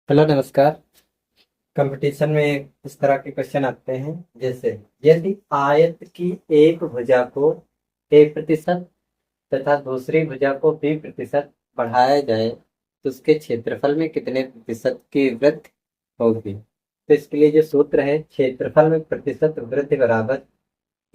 Hello नमस्कार। Competition में इस तरह के क्वेश्चन आते हैं, जैसे यदि आयत की एक भुजा को 1% तथा दूसरी भुजा को 20% बढ़ाया जाए तो उसके क्षेत्रफल में कितने प्रतिशत की वृद्धि होगी। तो इसके लिए जो सूत्र है, क्षेत्रफल में प्रतिशत वृद्धि बराबर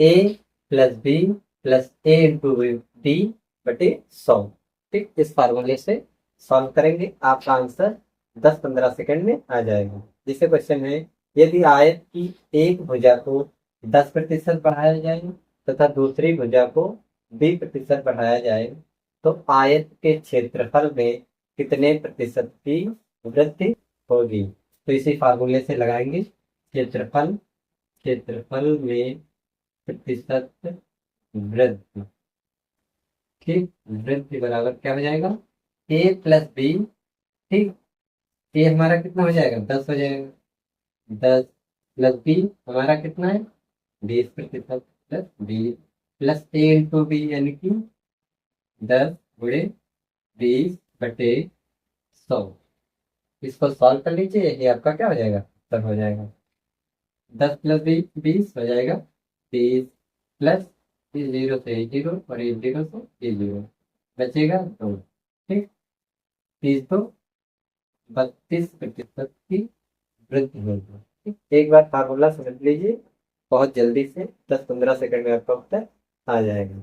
ए प्लस बी प्लस ए इंटू डी बटे 100। ठीक, इस फार्मूले से सॉल्व करेंगे, आपका आंसर 10-15 सेकंड में आ जाएगा। जिससे क्वेश्चन है, यदि आयत की एक भुजा को 10% बढ़ाया जाए तथा दूसरी भुजा को 20% बढ़ाया जाए तो आयत के क्षेत्रफल में कितने प्रतिशत की वृद्धि होगी। तो इसी फार्मूले से लगाएंगे, क्षेत्रफल क्षेत्रफल में प्रतिशत वृद्धि। ठीक, वृद्धि बराबर क्या हो जाएगा, ए प्लस बी। ठीक, ए हमारा कितना हो जाएगा, 10 हो जाएगा। 10 प्लस बी हमारा कितना है, 20% प्लस 20 प्लस ए इंटू बी यानी कि 10 × 20/100। इसको सॉल्व कर लीजिए, ये आपका क्या हो जाएगा, उत्तर हो जाएगा। 10 प्लस 20 हो जाएगा 30 प्लस इस जीरो से ये जीरो और इस जीरो से ये जीरो, बचेगा 2। ठीक, 30 तो 32% की वृद्धि होगी। ठीक, एक बार फार्मूला समझ लीजिए, बहुत जल्दी से 10-15 सेकंड में आपका उत्तर आ जाएगा।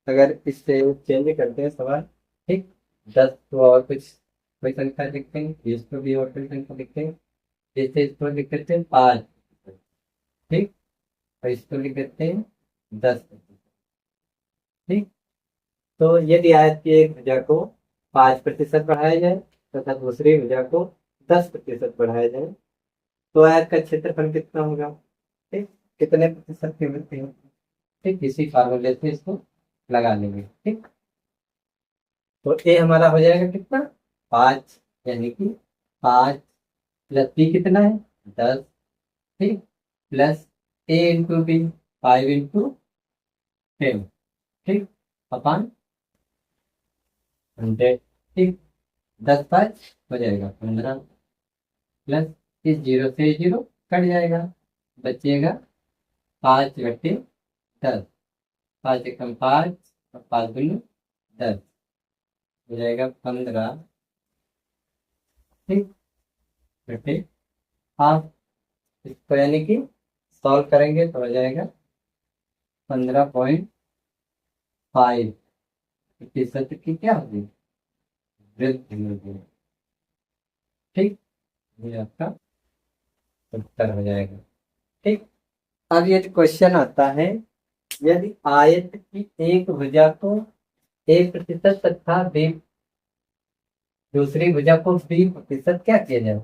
अगर इससे चेंज करते हैं सवाल, ठीक, 10 तो और कुछ कोई संख्या लिखते हैं, 20 को भी और कोई संख्या लिखते हैं। जैसे इसको लिख देते हैं 5। ठीक, और इसको लिख देते हैं 10%। ठीक, तो यदि आयत की एक भुजा को 5% बढ़ाया जाए तथा दूसरी भुजा को 10% बढ़ाया जाए तो आयत का क्षेत्रफल कितना होगा। ठीक, कितने प्रतिशत की वृद्धि होगी। ठीक, इसी फार्मूले से इसको लगा लेंगे। ठीक, तो ए हमारा हो जाएगा कितना, 5, यानी कि 5 प्लस बी कितना है, 10। ठीक, प्लस ए इंटू बी 5 × 10। ठीक, अपान 100। ठीक, 10×5 हो जाएगा 15 प्लस इस जीरो से जीरो कट जाएगा, बचेगा 5/10। 5 × 5 और 5 × 10 हो जाएगा 15। ठीक, बटे हाफ। इसको यानी कि सॉल्व करेंगे तो हो जाएगा 15.5% की क्या होगी, वृद्धि होगी। ठीक, ये आपका उत्तर हो जाएगा। ठीक, अब ये क्वेश्चन आता है, यदि आयत की एक भुजा को 1% तथा दूसरी भुजा को 20% क्या किया जाए,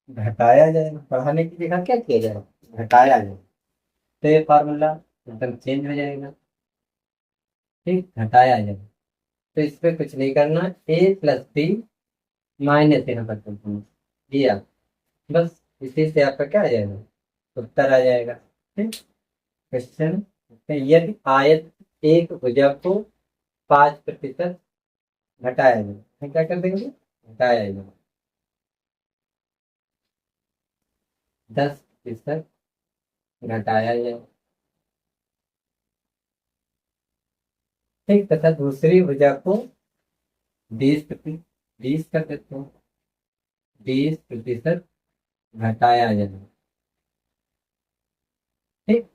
घटाया जाए। बढ़ाने की जगह क्या किया जाए, घटाया जाए। तो ये फॉर्मूला एकदम चेंज हो जाएगा। ठीक, घटाया जाए तो इस पे कुछ नहीं करना, ए प्लस बी माइनस यहाँ पर कर देना, दिया। बस इसी से आपका क्या आ जाएगा, उत्तर आ जाएगा। ठीक, क्वेश्चन, यदि आयत एक भुजा को 5% घटाया जाए, हम क्या कर देंगे, घटाया जाए 10% घटाया जाए। ठीक, तथा दूसरी भुजा को 20 कर देते हैं, 20% घटाया जाए। ठीक,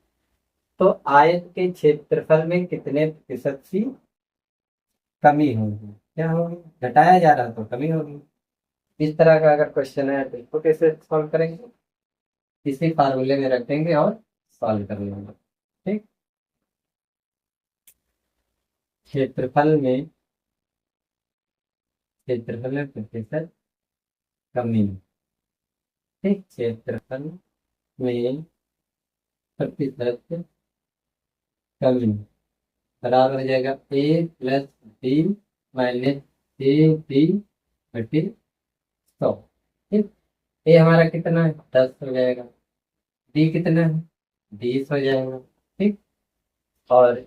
तो आयत के क्षेत्रफल में कितने प्रतिशत की कमी होगी, क्या होगी, घटाया जा रहा तो कमी होगी। इस तरह का अगर क्वेश्चन है तो इसको कैसे सॉल्व करेंगे, इसी फार्मूले में रख देंगे और सॉल्व कर लेंगे। ठीक, क्षेत्रफल में प्रतिशत कमी। ठीक, क्षेत्रफल में प्रतिशत कमी बराबर हो जाएगा A plus B minus A B बटे 100। ठीक, ए हमारा कितना है, 10 हो जाएगा। डी कितना है, 20 हो जाएगा। ठीक, और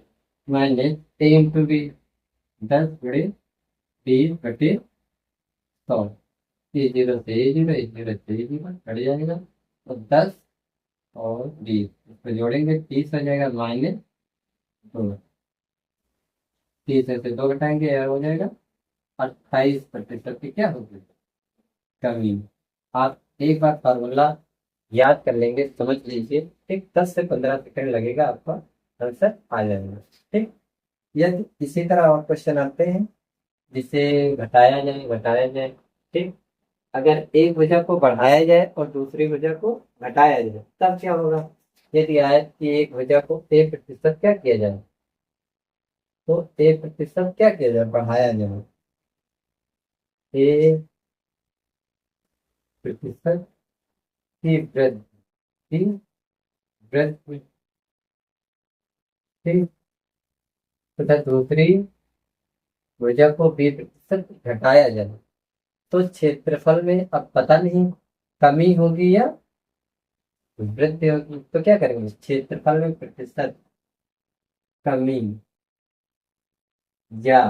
माइनस ए इंटू बी, 10 × 20/100। ए जीरो से ए जीरो, ए जीरो से ए जीरो कट जाएगा, तो 10 और 20 इसको जोड़ेंगे 30 हो जाएगा -2। 30 में से 2 घटाएंगे यार हो जाएगा 28% की क्या होगी कमी। आप एक बार फार्मूला याद कर लेंगे, समझ लीजिए, ठीक, 10 से 15 सेकंड लगेगा, आपका आंसर आ जाएगा। ठीक, यदि इसी तरह और क्वेश्चन आते हैं जिसे घटाया जाए। ठीक, अगर एक भुजा को बढ़ाया जाए और दूसरी भुजा को घटाया जाए तब क्या होगा। यदि आयत की एक भुजा को a% क्या किया जाए, तो a% क्या किया जाए, बढ़ाया जाए, a% की वृद्धि, वृद्धि, ठीक, तथा दूसरी भुजा को b% घटाया जाए, तो क्षेत्रफल में अब पता नहीं कमी होगी या वृद्धि होगी, तो क्या करेंगे, क्षेत्रफल में प्रतिशत कमी या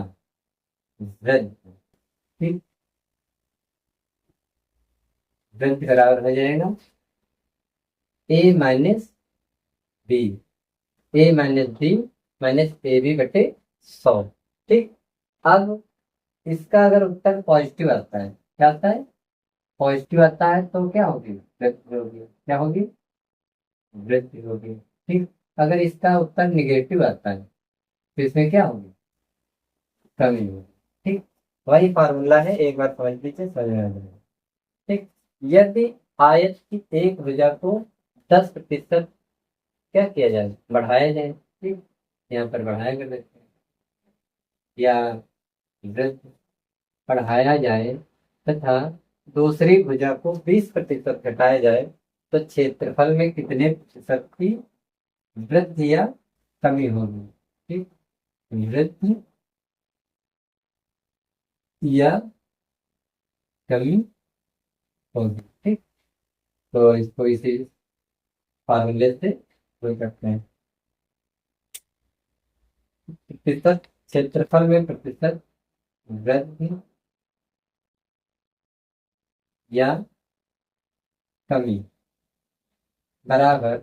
वृद्धि, ठीक, वृद्धि बराबर हो जाएगा a-b, a-b -ab/100। ठीक, अब इसका अगर उत्तर पॉजिटिव आता है, क्या आता है, पॉजिटिव आता है, तो क्या होगी, वृद्धि होगी, क्या होगी, वृद्धि होगी। ठीक, अगर इसका उत्तर निगेटिव आता है तो इसमें क्या होगी, कमी होगी। ठीक, वही फार्मूला है, एक बार समझ लीजिए, समझ में आ जाएगा। ठीक, यदि आयत की एक भुजा को 10% क्या किया जाए, बढ़ाया जाए, ठीक, यहाँ पर बढ़ाया कर देते हैं, या वृद्धि बढ़ाया जाए तथा दूसरी भुजा को 20% घटाया जाए, तो क्षेत्रफल में कितने प्रतिशत की वृद्धि या कमी होगी। ठीक, वृद्धि या कमी होगी। ठीक, तो इसको इसी फार्मूले से कोई करते हैं, प्रतिशत, क्षेत्रफल में प्रतिशत वृद्धि या कमी बराबर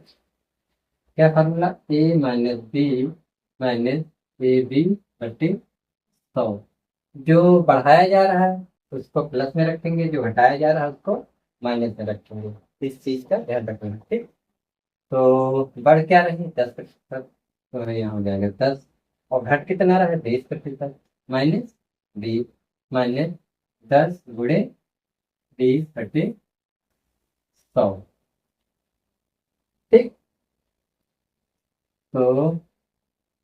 क्या फार्मूला, a-b-ab/100। जो बढ़ाया जा रहा है उसको प्लस में रखेंगे, जो घटाया जा रहा है उसको माइनस में रखेंगे, इस चीज का ध्यान रखना। ठीक, तो बढ़ क्या रही, 10%, तो यहाँ हो जाएगा 10, और घट कितना रहा है, 20%, -20 -10 × 20/100। ठीक, तो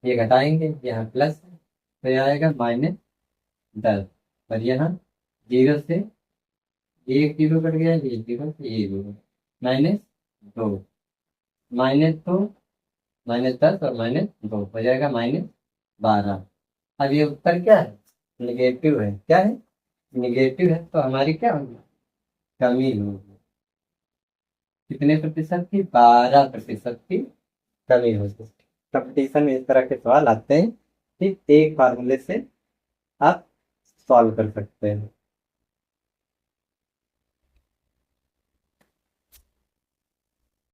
ये घटाएंगे, यहाँ प्लस है तो ये आएगा -10, और यहाँ जीरो से एक जीरो कट गया, ये जीरो से ये जीरो, -2, -2 -10 और -2 हो जाएगा -12। अब ये उत्तर क्या है, निगेटिव है, क्या है, निगेटिव है, तो हमारी क्या होगी, कमी होगी, कितने प्रतिशत की, 12% की कमी होगी। कंपटीशन में इस तरह के सवाल आते हैं, ठीक, एक फार्मूले से आप सॉल्व कर सकते हैं।